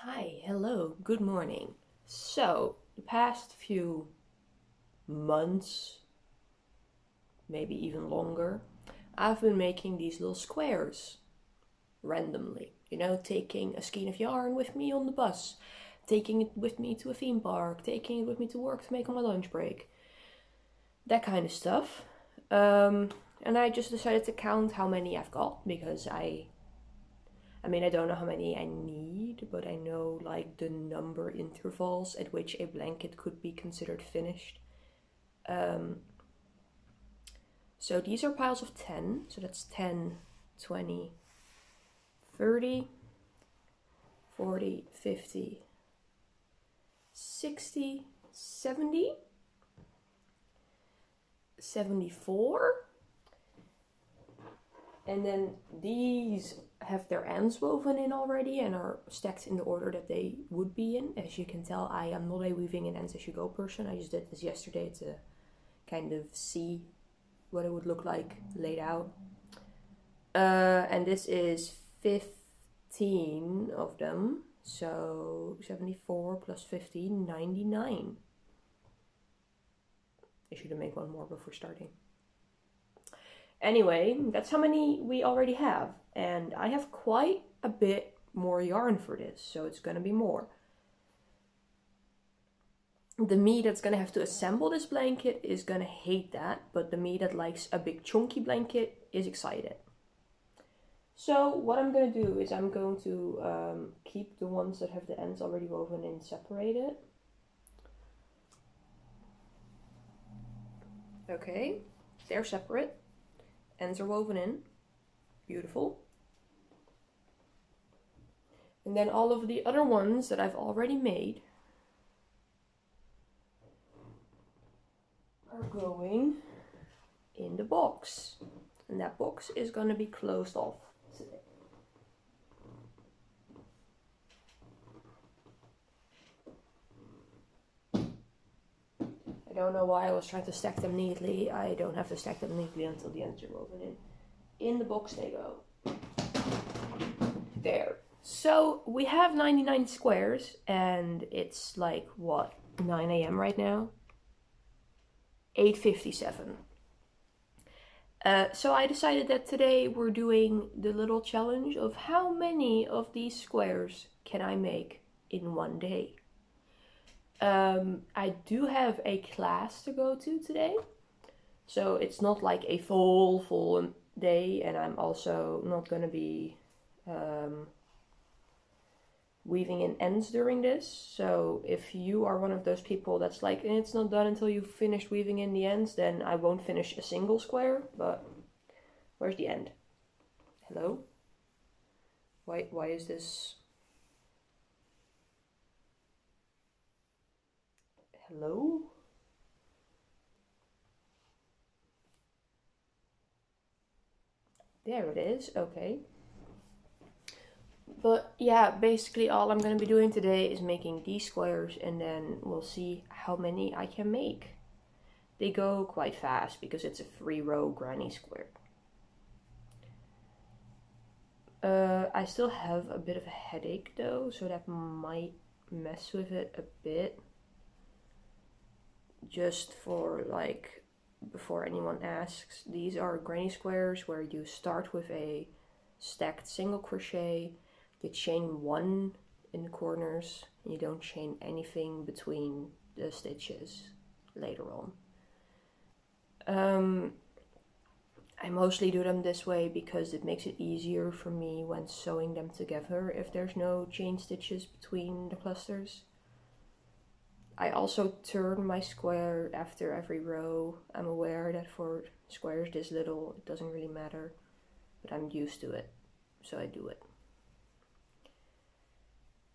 Hi, hello, good morning. So, the past few months, maybe even longer, I've been making these little squares randomly. You know, taking a skein of yarn with me on the bus, taking it with me to a theme park, taking it with me to work to make on my lunch break. That kind of stuff. And I just decided to count how many I've got because I mean, I don't know how many I need, but I know like the number intervals at which a blanket could be considered finished. Um, so these are piles of 10, so that's 10, 20, 30, 40, 50, 60, 70, 74. And then these have their ends woven in already and are stacked in the order that they would be in. As you can tell, I am not a weaving an ends as you go person. I just did this yesterday to kind of see what it would look like laid out. And this is 15 of them. So 74 plus 15, 99. I should have made one more before starting. Anyway, that's how many we already have. And I have quite a bit more yarn for this, so it's going to be more. The me that's going to have to assemble this blanket is going to hate that, but the me that likes a big chunky blanket is excited. So what I'm going to do is I'm going to keep the ones that have the ends already woven in separated. Okay, they're separate. Ends are woven in. Beautiful. And then all of the other ones that I've already made are going in the box. And that box is going to be closed off today. I don't know why I was trying to stack them neatly. I don't have to stack them neatly until the ends are woven in. In the box they go. There. So we have 99 squares and it's like, what, 9 a.m. right now? 8:57. So I decided that today we're doing the little challenge of how many of these squares can I make in one day. I do have a class to go to today, so it's not like a full day, and I'm also not going to be weaving in ends during this. So if you are one of those people that's like, it's not done until you've finished weaving in the ends, then I won't finish a single square. But where's the end? Hello? Why is this? Hello? There it is. Okay. But yeah, basically all I'm going to be doing today is making these squares, and then we'll see how many I can make. They go quite fast because it's a 3-row granny square. I still have a bit of a headache though, so that might mess with it a bit. Just for like, before anyone asks, these are granny squares where you start with a stacked single crochet, you chain 1 in the corners, and you don't chain anything between the stitches later on. I mostly do them this way because it makes it easier for me when sewing them together if there's no chain stitches between the clusters. I also turn my square after every row. I'm aware that for squares this little it doesn't really matter, but I'm used to it, so I do it.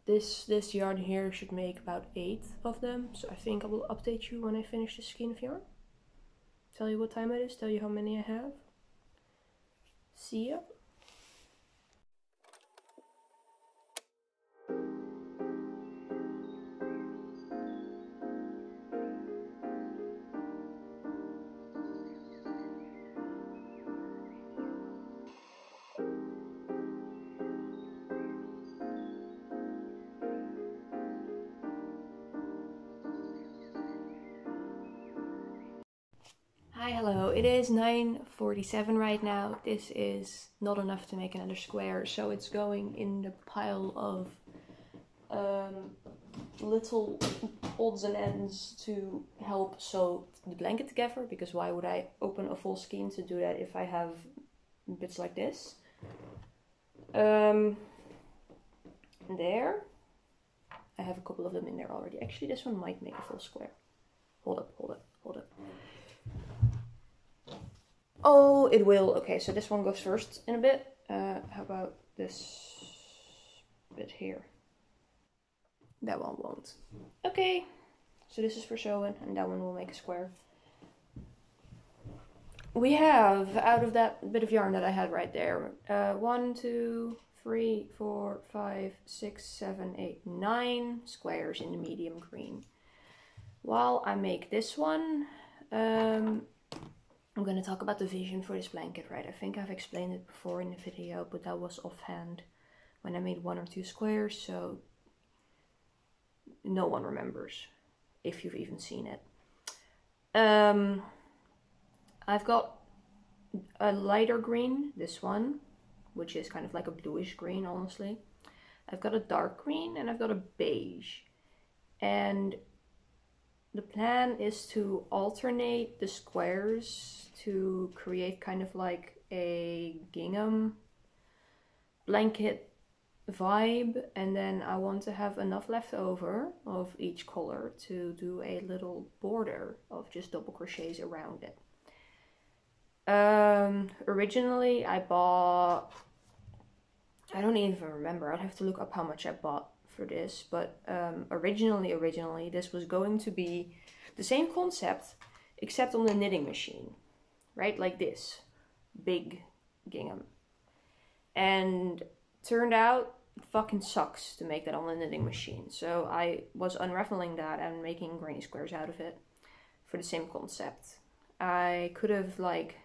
This yarn here should make about 8 of them, so I think I will update you when I finish the skein of yarn. Tell you what time it is, tell you how many I have. See ya! Hi, hello. It is 9:47 right now. This is not enough to make another square, so it's going in the pile of little odds and ends to help sew the blanket together, because why would I open a full skein to do that if I have bits like this? There. I have a couple of them in there already. Actually, this one might make a full square. Hold up. Oh, it will. Okay, so this one goes first in a bit. How about this bit here? That one won't. Okay, so this is for sewing, and that one will make a square. We have, out of that bit of yarn that I had right there, 1, 2, 3, 4, 5, 6, 7, 8, 9 squares in the medium green. While I make this one, I'm going to talk about the vision for this blanket, right? I think I've explained it before in the video, but that was offhand when I made 1 or 2 squares, so no one remembers if you've even seen it. I've got a lighter green, this one, which is kind of like a bluish green, honestly. I've got a dark green and I've got a beige. And the plan is to alternate the squares to create kind of like a gingham blanket vibe, and then I want to have enough left over of each color to do a little border of just double crochets around it. Originally I bought, I don't even remember, I'd have to look up how much I bought for this, but originally this was going to be the same concept except on the knitting machine, right? Like this big gingham. And turned out it fucking sucks to make that on the knitting machine, so I was unraveling that and making granny squares out of it for the same concept. I could have like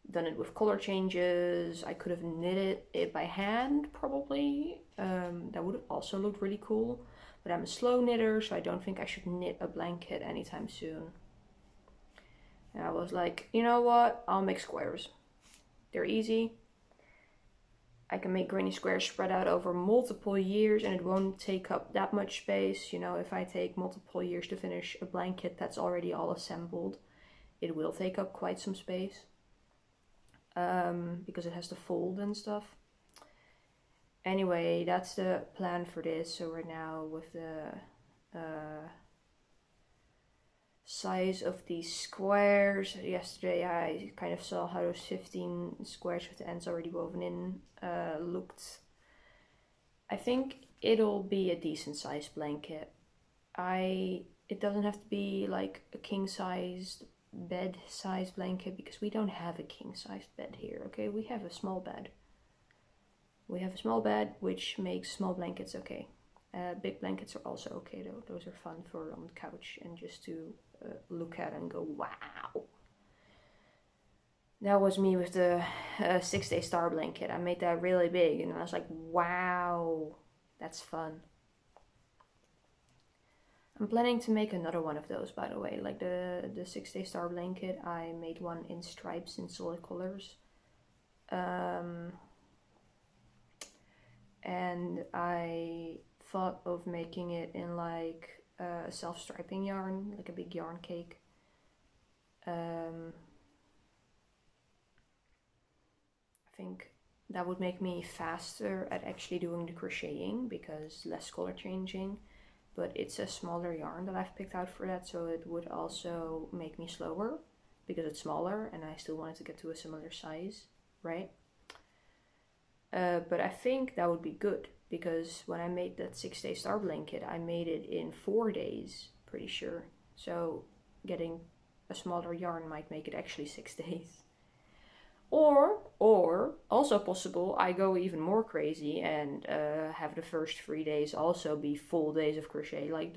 done it with color changes. I could have knitted it by hand probably. That would have also looked really cool, but I'm a slow knitter, so I don't think I should knit a blanket anytime soon. And I was like, you know what, I'll make squares. They're easy. I can make granny squares spread out over multiple years and it won't take up that much space. You know, if I take multiple years to finish a blanket that's already all assembled, it will take up quite some space. Because it has to fold and stuff. Anyway, that's the plan for this. So we're now with the size of these squares. Yesterday I kind of saw how those 15 squares with the ends already woven in looked. I think it'll be a decent sized blanket. It doesn't have to be like a king sized bed size blanket, because we don't have a king sized bed here, okay? We have a small bed. We have a small bed, which makes small blankets okay. Big blankets are also okay though. Those are fun for on the couch and just to look at and go, wow. That was me with the 6-day star blanket. I made that really big and I was like, wow, that's fun. I'm planning to make another one of those, by the way, like the 6-day star blanket. I made one in stripes in solid colors. And I thought of making it in like a self-striping yarn, like a big yarn cake. I think that would make me faster at actually doing the crocheting because less color changing. But it's a smaller yarn that I've picked out for that, so it would also make me slower because it's smaller and I still wanted to get to a similar size, right? But I think that would be good because when I made that 6-day star blanket, I made it in 4 days, pretty sure. So getting a smaller yarn might make it actually 6 days. Or also possible, I go even more crazy and have the first 3 days also be full days of crochet. Like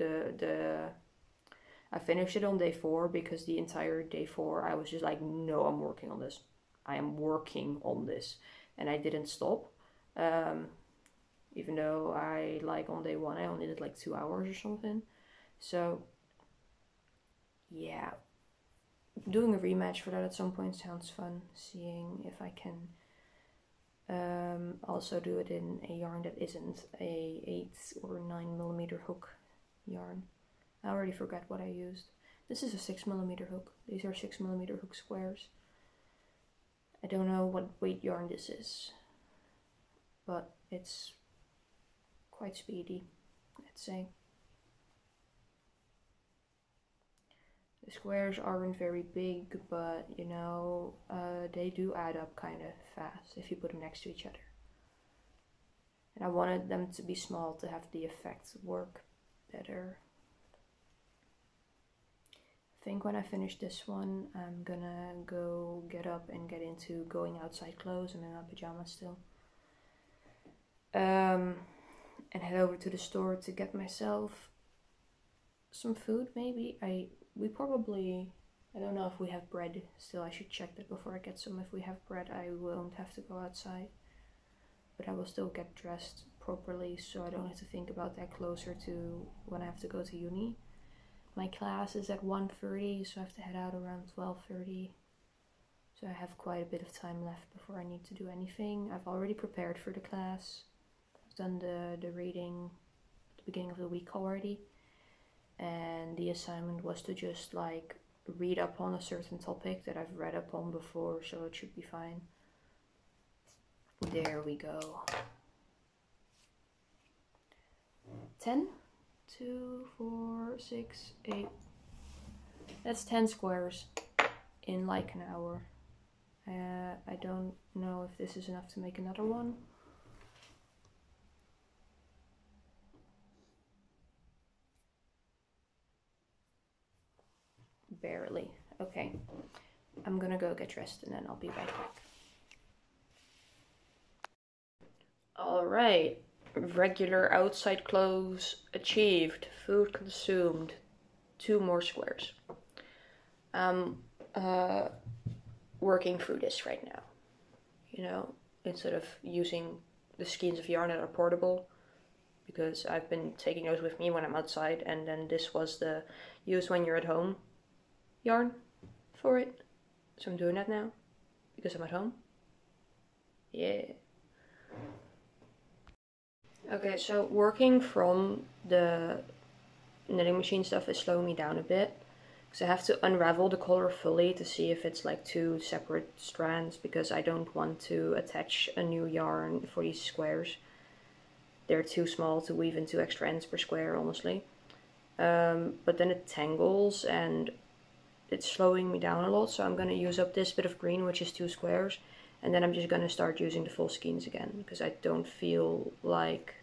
I finished it on day 4 because the entire day 4 I was just like, no, I'm working on this. I am working on this. And I didn't stop. Even though I like on day 1 I only did like 2 hours or something. So yeah. doing a rematch for that at some point sounds fun, seeing if I can also do it in a yarn that isn't a 8 or 9mm hook yarn. I already forgot what I used. This is a 6mm hook. These are 6mm hook squares. I don't know what weight yarn this is, but it's quite speedy, I'd say. The squares aren't very big, but you know, they do add up kind of fast if you put them next to each other. And I wanted them to be small to have the effect work better. I think when I finish this one, I'm gonna go get up and get into going outside clothes. I'm in my pajamas still. And head over to the store to get myself some food, maybe. I don't know if we have bread still. I should check that before I get some. If we have bread, I won't have to go outside. But I will still get dressed properly, so I don't have to think about that closer to when I have to go to uni. My class is at 1:30, so I have to head out around 12:30. So I have quite a bit of time left before I need to do anything. I've already prepared for the class. I've done the reading at the beginning of the week already. And the assignment was to just like read up on a certain topic that I've read up on before, so it should be fine. There we go. 10? 2, 4, 6, 8. That's 10 squares in like an hour. I don't know if this is enough to make another one. Barely. Okay. I'm gonna go get dressed and then I'll be right back. Alright. Regular outside clothes achieved. Food consumed. 2 more squares. I'm working through this right now. You know, instead of using the skeins of yarn that are portable, because I've been taking those with me when I'm outside, and then this was the use when you're at home yarn for it. So I'm doing that now because I'm at home. Yeah. Okay, so working from the knitting machine stuff is slowing me down a bit, because I have to unravel the collar fully to see if it's like 2 separate strands, because I don't want to attach a new yarn for these squares. They're too small to weave in 2 extra ends per square, honestly. But then it tangles and it's slowing me down a lot, so I'm going to use up this bit of green, which is 2 squares, and then I'm just going to start using the full skeins again, because I don't feel like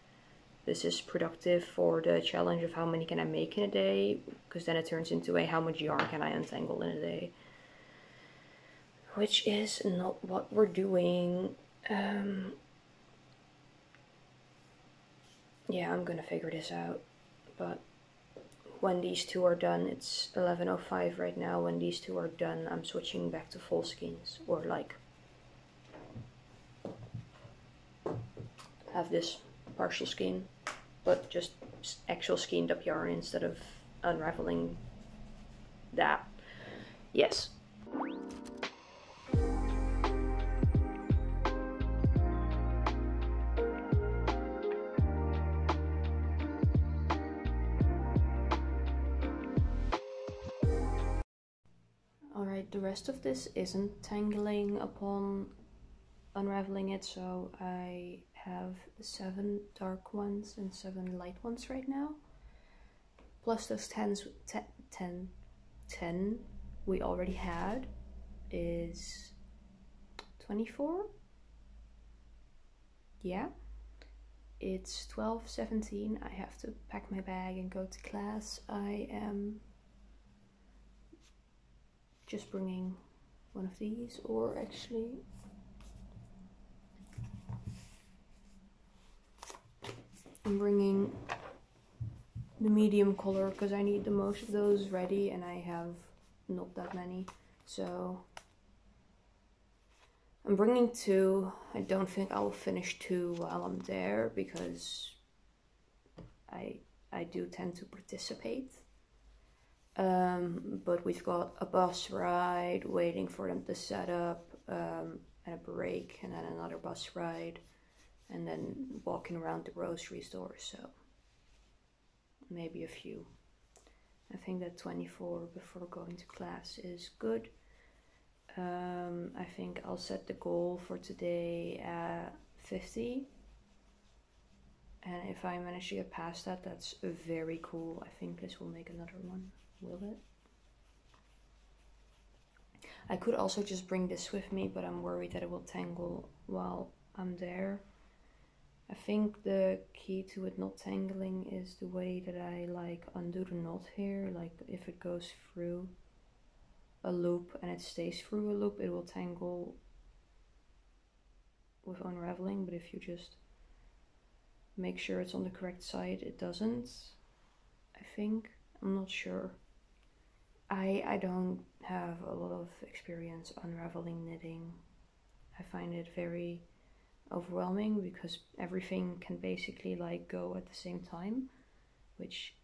this is productive for the challenge of how many can I make in a day, because then it turns into a how much yarn can I untangle in a day, which is not what we're doing. Yeah, I'm gonna figure this out, but when these 2 are done, it's 11:05 right now, when these 2 are done, I'm switching back to full skeins, or like have this partial skein, but just actual skeined up yarn instead of unraveling that. Yes. Alright, the rest of this isn't tangling upon unraveling it, so I have 7 dark ones and 7 light ones right now, plus those 10 we already had is 24. Yeah, it's 12:17. I have to pack my bag and go to class. I am just bringing one of these, or actually I'm bringing the medium color because I need the most of those ready and I have not that many, so I'm bringing 2. I don't think I will finish 2 while I'm there, because I do tend to participate. But we've got a bus ride waiting for them to set up, and a break, and then another bus ride, and then walking around the grocery store, so maybe a few. I think that 24 before going to class is good. I think I'll set the goal for today at 50. And if I manage to get past that, that's very cool. I think this will make another one, will it? I could also just bring this with me, but I'm worried that it will tangle while I'm there. I think the key to it not tangling is the way that I like undo the knot here. Like if it goes through a loop and it stays through a loop, it will tangle with unraveling, but if you just make sure it's on the correct side, it doesn't. I think. I'm not sure. I don't have a lot of experience unraveling knitting. I find it very overwhelming because everything can basically like go at the same time, which,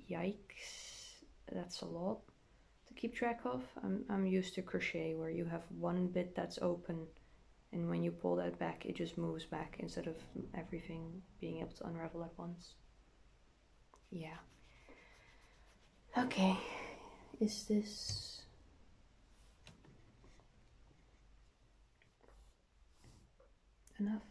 yikes, that's a lot to keep track of. I'm used to crochet where you have one bit that's open, and when you pull that back it just moves back instead of everything being able to unravel at once. Yeah. Okay, is this enough?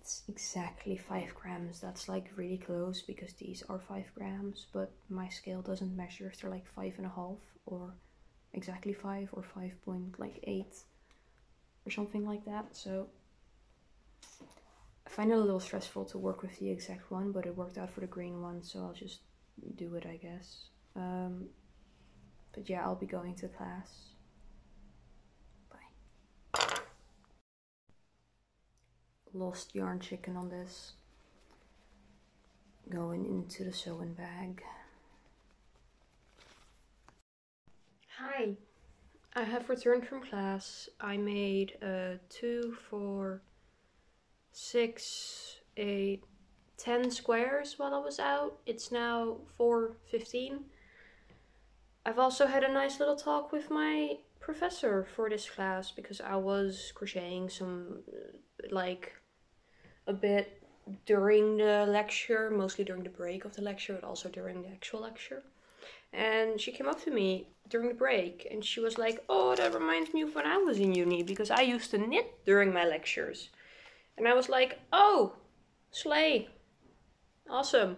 It's exactly 5 grams. That's like really close because these are 5 grams, but my scale doesn't measure if they're like 5.5 or exactly 5 or 5.8 or something like that. So I find it a little stressful to work with the exact one, but it worked out for the green one, so I'll just do it, I guess. But yeah, I'll be going to class. Bye. Lost yarn chicken on this. Going into the sewing bag. Hi, I have returned from class. I made 2, 4, 6, 8, 10 squares while I was out. It's now 4:15. I've also had a nice little talk with my professor for this class because I was crocheting some like a bit during the lecture, mostly during the break of the lecture, but also during the actual lecture. And she came up to me during the break and she was like, oh, that reminds me of when I was in uni because I used to knit during my lectures. And I was like, oh, slay. Awesome.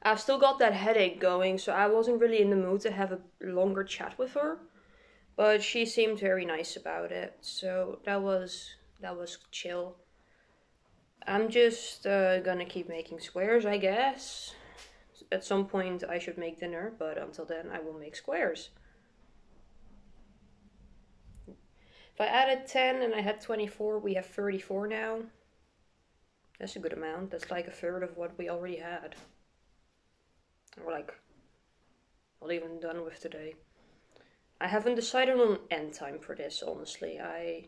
I've still got that headache going, so I wasn't really in the mood to have a longer chat with her. But she seemed very nice about it, so that was chill. I'm just gonna keep making squares, I guess. At some point I should make dinner, but until then I will make squares. If I added 10 and I had 24, we have 34 now. That's a good amount. That's like a third of what we already had. Or like, not even done with today. I haven't decided on end time for this, honestly. I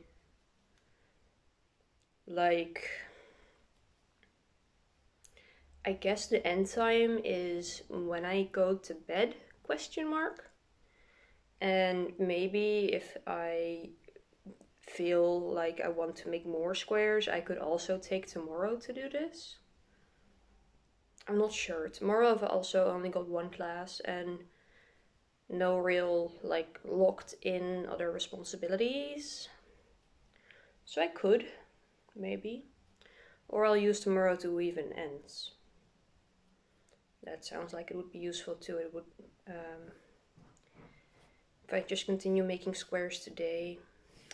guess the end time is when I go to bed, ? And maybe if I feel like I want to make more squares, I could also take tomorrow to do this. I'm not sure. Tomorrow I've also only got one class and no real like locked in other responsibilities. So I could, maybe. Or I'll use tomorrow to weave in ends. That sounds like it would be useful too. It would, if I just continue making squares today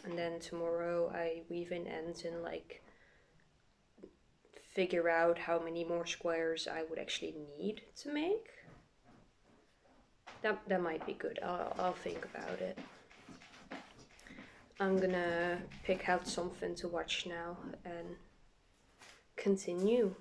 and then tomorrow I weave in ends and like figure out how many more squares I would actually need to make. That might be good. I'll think about it. I'm gonna pick out something to watch now and continue.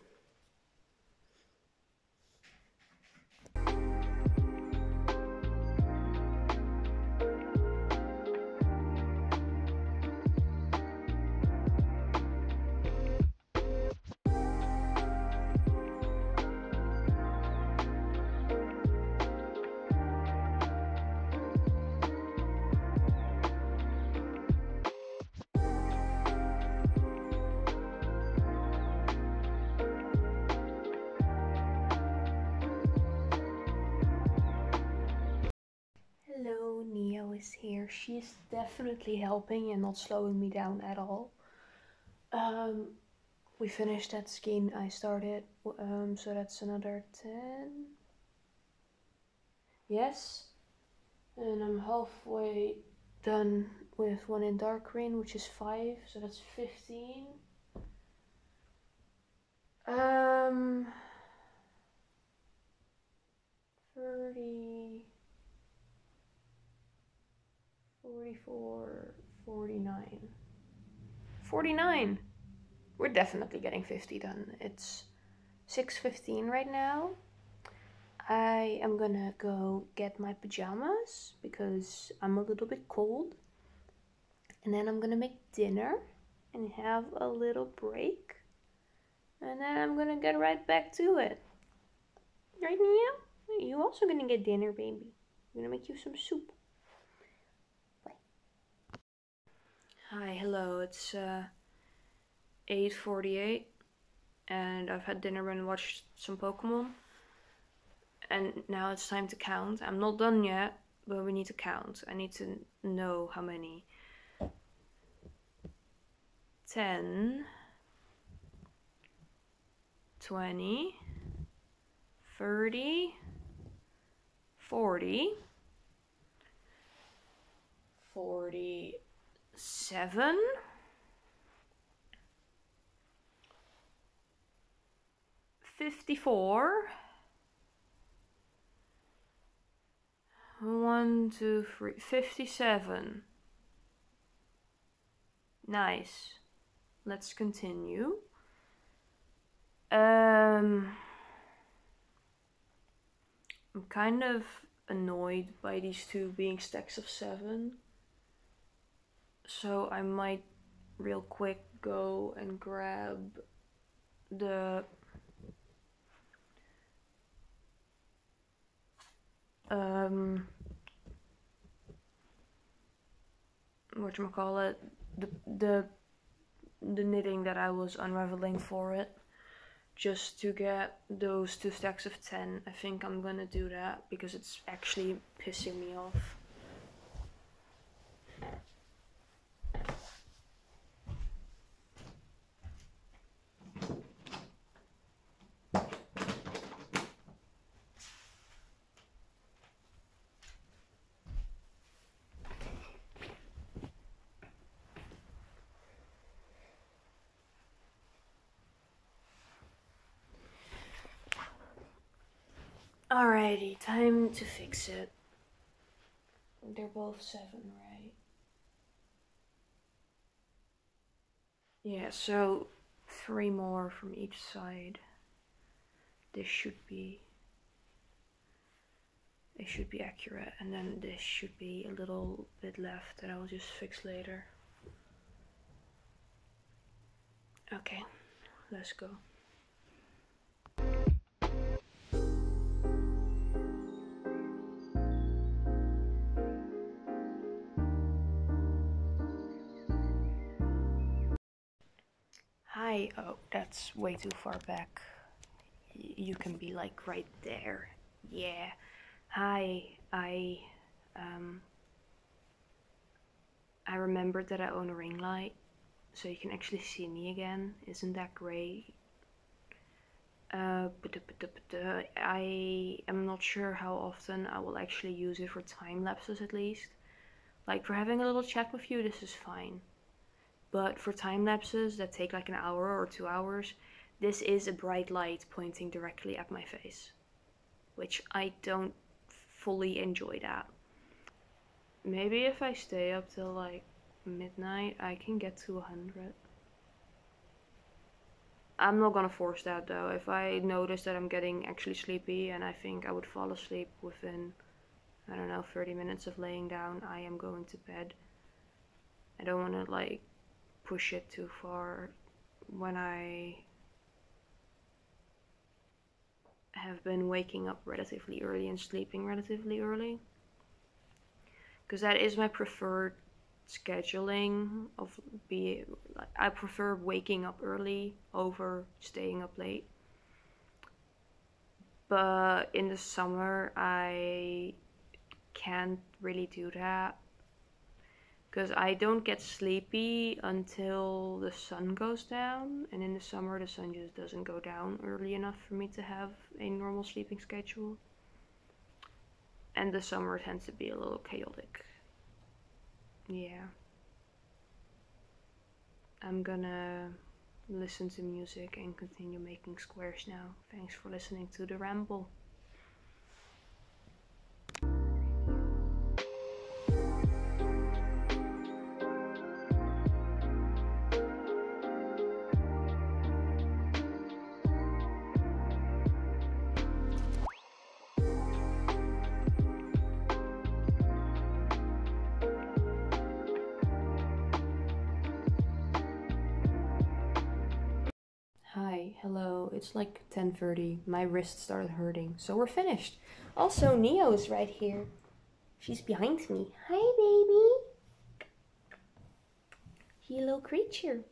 guys here. She's definitely helping and not slowing me down at all. We finished that skein I started, so that's another 10. Yes, and I'm halfway done with one in dark green, which is 5, so that's 15. 30, 44, 49. 49! We're definitely getting 50 done. It's 6:15 right now. I am gonna go get my pajamas because I'm a little bit cold. And then I'm gonna make dinner and have a little break. And then I'm gonna get right back to it. Right, Nia? You also gonna get dinner, baby. I'm gonna make you some soup. Bye. Hi, hello. It's 8:48 and I've had dinner and watched some Pokemon. And now it's time to count. I'm not done yet, but we need to count. I need to know how many. 10, 20, 30, 40, 47, 54, 1, 2, 3, 57. Nice. Let's continue. I'm kind of annoyed by these two being stacks of 7. So I might real quick go and grab the whatchamacallit, the knitting that I was unraveling for it, just to get those 2 stacks of 10. I think I'm gonna do that because it's actually pissing me off. Alrighty, time to fix it. They're both 7, right? Yeah, so 3 more from each side. This should be accurate, and then this should be a little bit left that I'll just fix later. Okay, let's go. Hi. Oh, that's way too far back. You can be like right there. Yeah. Hi. I remembered that I own a ring light, so you can actually see me again. Isn't that great? I am not sure how often I will actually use it for time lapses, at least. Like for having a little chat with you, this is fine. But for time lapses that take like an hour or 2 hours, this is a bright light pointing directly at my face, which I don't fully enjoy that. Maybe if I stay up till like midnight, I can get to 100. I'm not gonna force that though. If I notice that I'm getting actually sleepy and I think I would fall asleep within, I don't know, 30 minutes of laying down, I am going to bed. I don't want to like push it too far when I have been waking up relatively early and sleeping relatively early, because that is my preferred scheduling of I prefer waking up early over staying up late. But in the summer I can't really do that because I don't get sleepy until the sun goes down, and in the summer the sun just doesn't go down early enough for me to have a normal sleeping schedule. And the summer tends to be a little chaotic. Yeah. I'm gonna listen to music and continue making squares now. Thanks for listening to the ramble. Hi, hello. It's like 10:30. My wrist started hurting, so we're finished. Also, Neo's right here. She's behind me. Hi, baby. You little creature.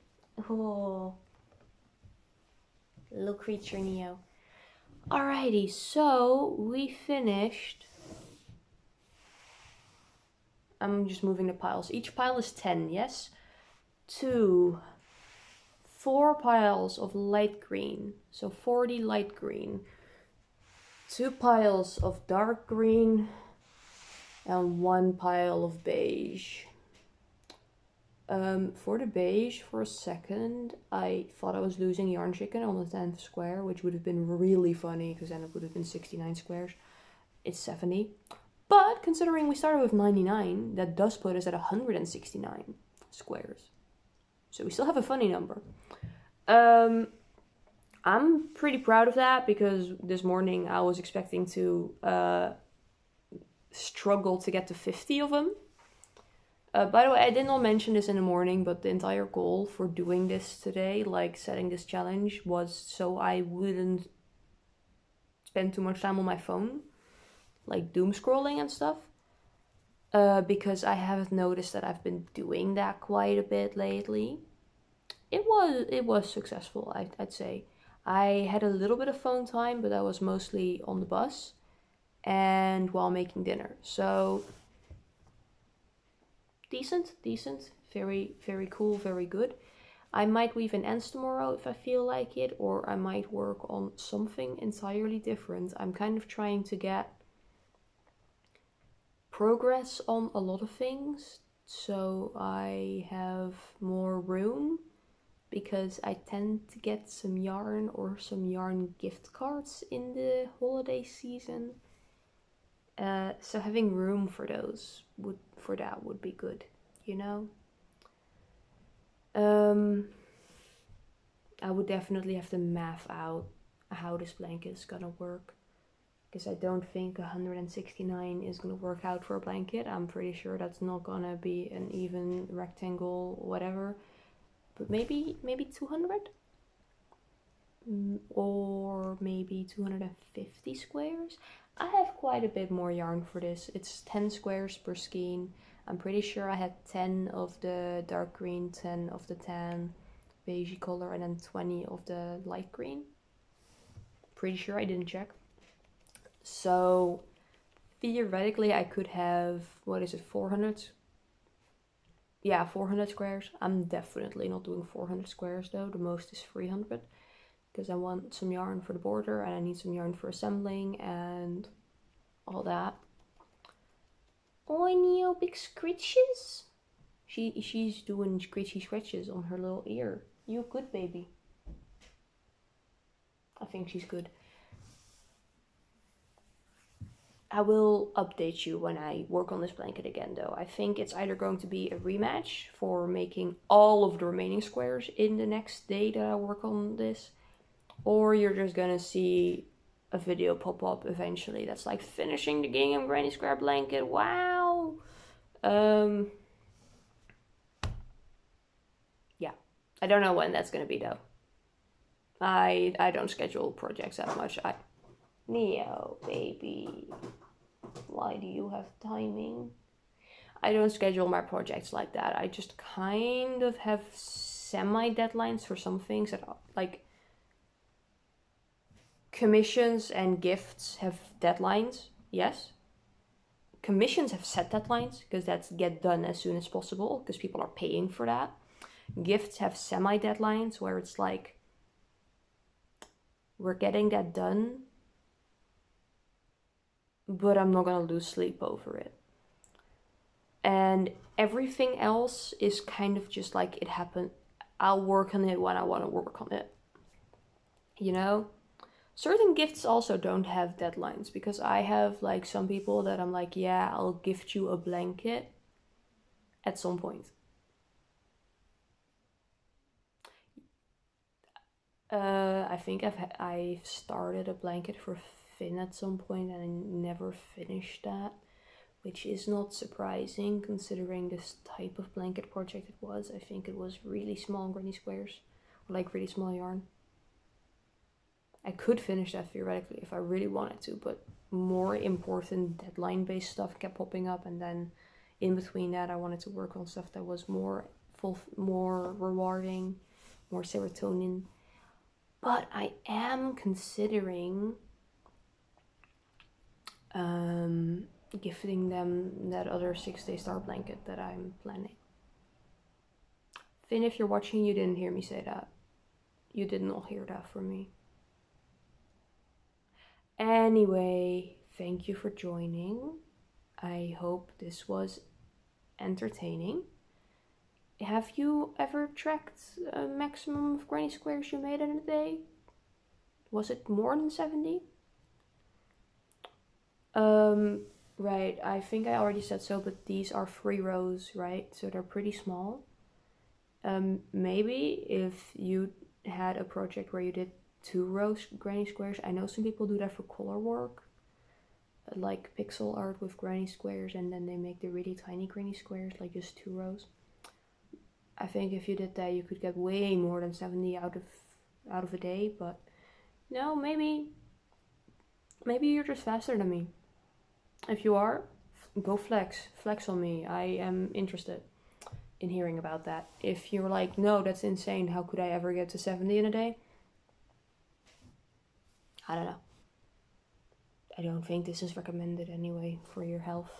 Oh, little creature, Neo. Alrighty, so we finished. I'm just moving the piles. Each pile is 10, yes? 2, 4 piles of light green, so 40 light green. 2 piles of dark green and 1 pile of beige. For the beige, for a second, I thought I was losing yarn chicken on the 10th square, which would have been really funny because then it would have been 69 squares. It's 70. But considering we started with 99, that does put us at 169 squares. So we still have a funny number. I'm pretty proud of that because this morning I was expecting to struggle to get to 50 of them. By the way, I did not mention this in the morning, but the entire goal for doing this today, like setting this challenge, was so I wouldn't spend too much time on my phone, like doom scrolling and stuff. Because I have noticed that I've been doing that quite a bit lately. It was successful, I'd say. I had a little bit of phone time, but that was mostly on the bus and while making dinner. So decent, very, very cool, very good. I might weave an ends tomorrow if I feel like it, or I might work on something entirely different. I'm kind of trying to get progress on a lot of things, so I have more room, because I tend to get some yarn or some yarn gift cards in the holiday season. So having room for those would be good, you know? I would definitely have to math out how this blanket is gonna work, because I don't think 169 is gonna work out for a blanket. I'm pretty sure that's not gonna be an even rectangle, whatever. But maybe 200? Or maybe 250 squares? I have quite a bit more yarn for this. It's 10 squares per skein. I'm pretty sure I had 10 of the dark green, 10 of the tan beige color, and then 20 of the light green. Pretty sure, I didn't check. So theoretically I could have, what is it, 400? Yeah, 400 squares. I'm definitely not doing 400 squares though. The most is 300. Because I want some yarn for the border and I need some yarn for assembling and all that. Oh, Neo, big scratches. She's doing scratchy scratches on her little ear. You good, baby? I think she's good. I will update you when I work on this blanket again though. I think it's either going to be a rematch for making all of the remaining squares in the next day that I work on this, or you're just gonna see a video pop up eventually that's like finishing the Gingham Granny Square blanket. Wow. Yeah, I don't know when that's gonna be though. I don't schedule projects that much. Neo, baby, why do you have timing? I don't schedule my projects like that. I just kind of have semi deadlines for some things that, like, commissions and gifts have deadlines, yes. commissions have set deadlines because that's get done as soon as possible because people are paying for that. Gifts have semi deadlines where it's like, we're getting that done, but I'm not gonna lose sleep over it. And everything else is kind of just like, it happened. I'll work on it when I want to work on it. You know? Certain gifts also don't have deadlines because I have like some people that I'm like, yeah, I'll gift you a blanket at some point. I think I've started a blanket for Finn at some point and I never finished that, which is not surprising considering this type of blanket project it was. I think it was really small granny squares, or like really small yarn. I could finish that theoretically if I really wanted to, but more important deadline based stuff kept popping up, and then in between that I wanted to work on stuff that was more rewarding, more serotonin. But I am considering gifting them that other 6-day star blanket that I'm planning. Finn, if you're watching, you didn't hear me say that. You did not hear that from me. Anyway, thank you for joining. I hope this was entertaining. Have you ever tracked a maximum of granny squares you made in a day? Was it more than 70? Right, I think I already said so, but these are 3 rows, right? So they're pretty small. Maybe if you had a project where you did 2 rows granny squares. I know some people do that for color work, like pixel art with granny squares, and then they make the really tiny granny squares, like just 2 rows. I think if you did that, you could get way more than 70 out of a day. But no, maybe you're just faster than me. If you are, go flex on me. I am interested in hearing about that. If you're like, no, that's insane, how could I ever get to 70 in a day? I don't know. I don't think this is recommended anyway for your health.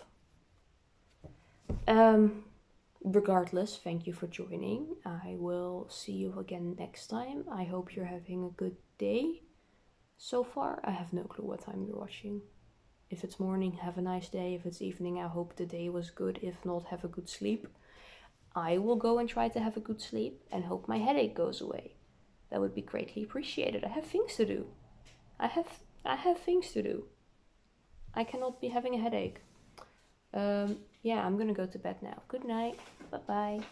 Regardless, thank you for joining. I will see you again next time. I hope you're having a good day so far. I have no clue what time you're watching. If it's morning, have a nice day. If it's evening, I hope the day was good. If not, have a good sleep. I will go and try to have a good sleep and hope my headache goes away. That would be greatly appreciated. I have things to do. I have things to do. I cannot be having a headache. Yeah, I'm gonna go to bed now. Good night. Bye-bye.